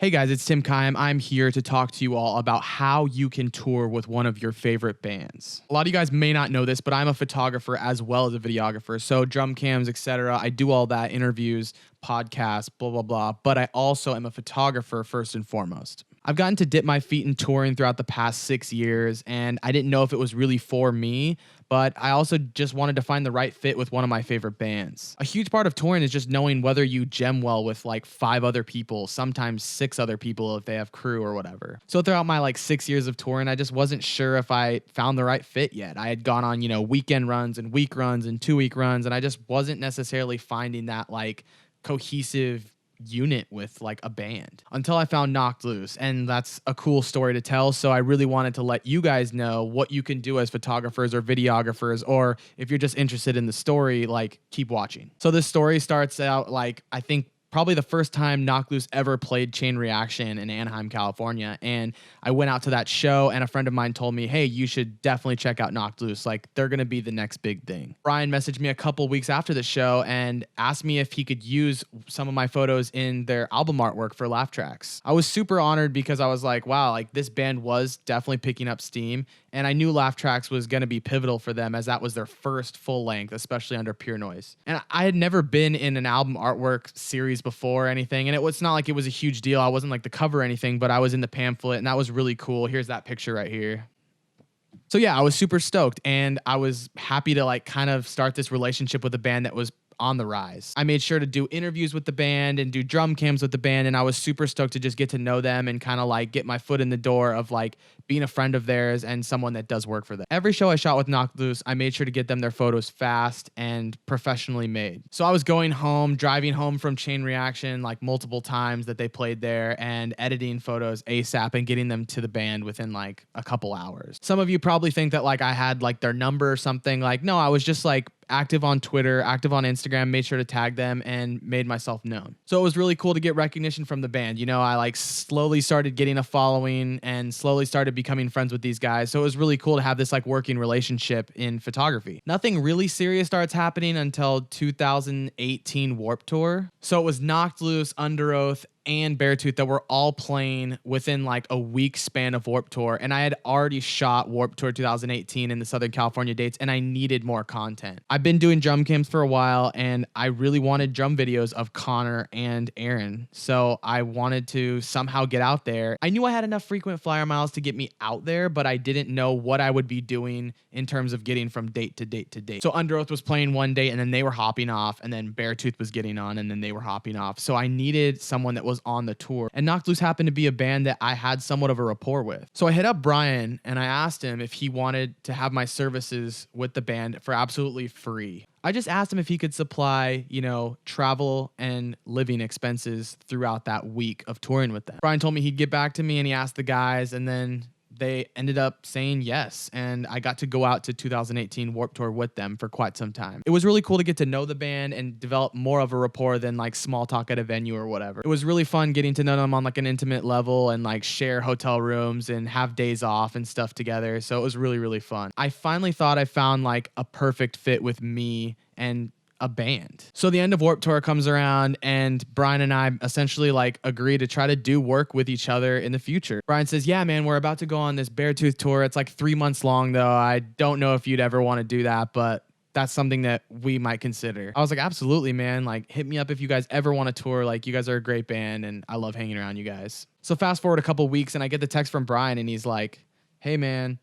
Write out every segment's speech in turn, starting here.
Hey guys, it's Tim Kime. I'm here to talk to you all about how you can tour with one of your favorite bands. A lot of you guys may not know this, but I'm a photographer as well as a videographer. So drum cams, etc. I do all that, interviews, podcasts, blah, blah, blah. But I also am a photographer first and foremost. I've gotten to dip my feet in touring throughout the past 6 years, and I didn't know if it was really for me, but I also just wanted to find the right fit with one of my favorite bands. A huge part of touring is just knowing whether you gem well with like 5 other people, sometimes 6 other people if they have crew or whatever. So throughout my like 6 years of touring, I just wasn't sure if I found the right fit yet. I had gone on, weekend runs and week runs and 2-week runs, and I just wasn't necessarily finding that like cohesive unit with like a band until I found Knocked Loose, and that's a cool story to tell. So I really wanted to let you guys know what you can do as photographers or videographers, or if you're just interested in the story, like keep watching. So this story starts out like, I think probably the first time Knocked Loose ever played Chain Reaction in Anaheim, California. And I went out to that show, and a friend of mine told me, hey, you should definitely check out Knocked Loose. Like, they're going to be the next big thing. Brian messaged me a couple weeks after the show and asked me if he could use some of my photos in their album artwork for Laugh Tracks. I was super honored because I was like, wow, like this band was definitely picking up steam. And I knew Laugh Tracks was going to be pivotal for them, as that was their first full length, especially under Pure Noise. And I had never been in an album artwork series before or anything. And it was not like it was a huge deal. I wasn't like the cover or anything, but I was in the pamphlet, and that was really cool. Here's that picture right here. So yeah, I was super stoked, and I was happy to like kind of start this relationship with a band that was on the rise. I made sure to do interviews with the band and do drum cams with the band, and I was super stoked to just get to know them and kind of like get my foot in the door of like being a friend of theirs and someone that does work for them. Every show I shot with Knocked Loose, I made sure to get them their photos fast and professionally made. So I was driving home from Chain Reaction like multiple times that they played there, and editing photos ASAP and getting them to the band within like a couple hours. Some of you probably think that like I had like their number or something. Like, no, I was just like active on Twitter, active on Instagram, made sure to tag them and made myself known. So it was really cool to get recognition from the band. I like slowly started getting a following and slowly started becoming friends with these guys. So it was really cool to have this like working relationship in photography. Nothing really serious starts happening until 2018 Warped Tour. So it was Knocked Loose, Under Oath, and Beartooth that were all playing within like a week span of Warped Tour. And I had already shot Warped Tour 2018 in the Southern California dates, and I needed more content. I've been doing drum cams for a while, and I really wanted drum videos of Connor and Aaron. So I wanted to somehow get out there. I knew I had enough frequent flyer miles to get me out there, but I didn't know what I would be doing in terms of getting from date to date to date. So Under Oath was playing one date, and then they were hopping off, and then Beartooth was getting on, and then they were hopping off. So I needed someone that was on the tour, and Knocked Loose happened to be a band that I had somewhat of a rapport with. So I hit up Brian and I asked him if he wanted to have my services with the band for absolutely free. I just asked him if he could supply, travel and living expenses throughout that week of touring with them. Brian told me he'd get back to me, and he asked the guys, and then they ended up saying yes, and I got to go out to 2018 Warped Tour with them for quite some time. It was really cool to get to know the band and develop more of a rapport than like small talk at a venue or whatever. It was really fun getting to know them on like an intimate level and like share hotel rooms and have days off and stuff together. So it was really, really fun. I finally thought I found like a perfect fit with me and a band. So the end of Warped Tour comes around, and Brian and I essentially like agree to try to do work with each other in the future. Brian says, yeah, man, we're about to go on this Beartooth tour. It's like 3 months long though. I don't know if you'd ever want to do that, but that's something that we might consider. I was like, absolutely, man. Like, hit me up if you guys ever want to tour. Like, you guys are a great band, and I love hanging around you guys. So fast forward a couple weeks, and I get the text from Brian, and he's like, hey, man,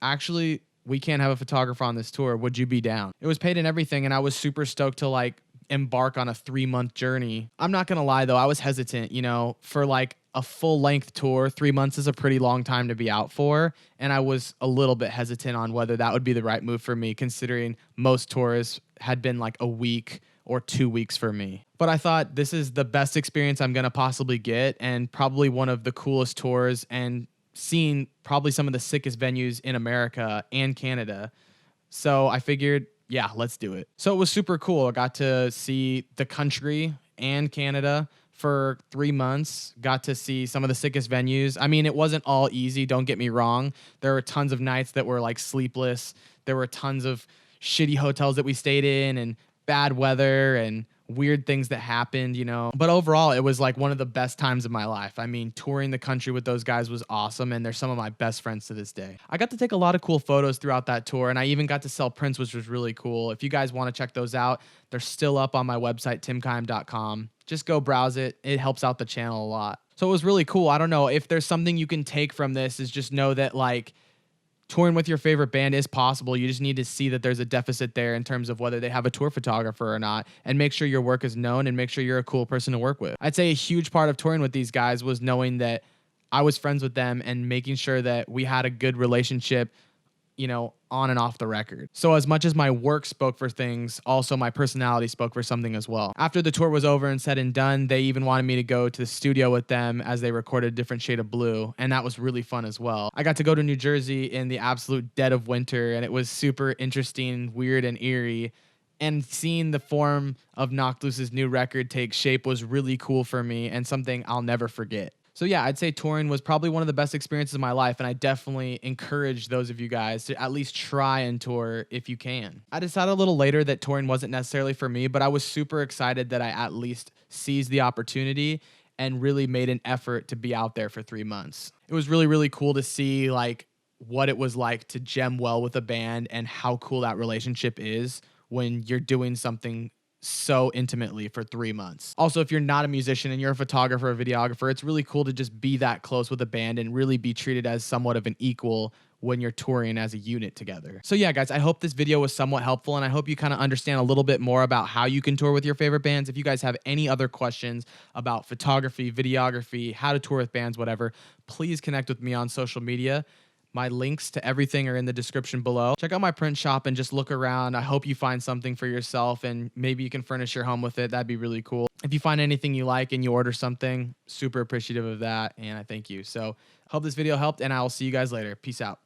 actually, we can't have a photographer on this tour. Would you be down? It was paid and everything, and I was super stoked to like embark on a 3-month journey. I'm not gonna lie though, I was hesitant, for like a full length tour. 3 months is a pretty long time to be out for, and I was a little bit hesitant on whether that would be the right move for me, considering most tours had been like a week or 2 weeks for me. But I thought this is the best experience I'm gonna possibly get, and probably one of the coolest tours, and seen probably some of the sickest venues in America and Canada. So I figured, yeah, let's do it. So it was super cool. I got to see the country and Canada for 3 months, got to see some of the sickest venues. I mean, it wasn't all easy, don't get me wrong. There were tons of nights that were like sleepless. There were tons of shitty hotels that we stayed in and bad weather, and weird things that happened, you know. But overall, it was like one of the best times of my life. I mean, touring the country with those guys was awesome, and they're some of my best friends to this day. I got to take a lot of cool photos throughout that tour, and I even got to sell prints, which was really cool. If you guys want to check those out, they're still up on my website, timkeim.com. Just go browse it. It helps out the channel a lot. So it was really cool. I don't know if there's something you can take from this, is just know that like touring with your favorite band is possible. You just need to see that there's a deficit there in terms of whether they have a tour photographer or not, and make sure your work is known and make sure you're a cool person to work with. I'd say a huge part of touring with these guys was knowing that I was friends with them and making sure that we had a good relationship, you know, on and off the record. So as much as my work spoke for things, also my personality spoke for something as well. After the tour was over and said and done, they even wanted me to go to the studio with them as they recorded Different Shade of Blue, and that was really fun as well. I got to go to New Jersey in the absolute dead of winter, and it was super interesting, weird, and eerie. And seeing the form of Knocked Loose's new record take shape was really cool for me and something I'll never forget. So yeah, I'd say touring was probably one of the best experiences of my life, and I definitely encourage those of you guys to at least try and tour if you can. I decided a little later that touring wasn't necessarily for me, but I was super excited that I at least seized the opportunity and really made an effort to be out there for 3 months. It was really, really cool to see like what it was like to gem well with a band and how cool that relationship is when you're doing something so intimately for 3 months. Also, if you're not a musician and you're a photographer or videographer, it's really cool to just be that close with a band and really be treated as somewhat of an equal when you're touring as a unit together. So yeah, guys, I hope this video was somewhat helpful, and I hope you kind of understand a little bit more about how you can tour with your favorite bands. If you guys have any other questions about photography, videography, how to tour with bands, whatever, please connect with me on social media. My links to everything are in the description below. Check out my print shop and just look around. I hope you find something for yourself, and maybe you can furnish your home with it. That'd be really cool. If you find anything you like and you order something, super appreciative of that, and I thank you. So hope this video helped, and I will see you guys later. Peace out.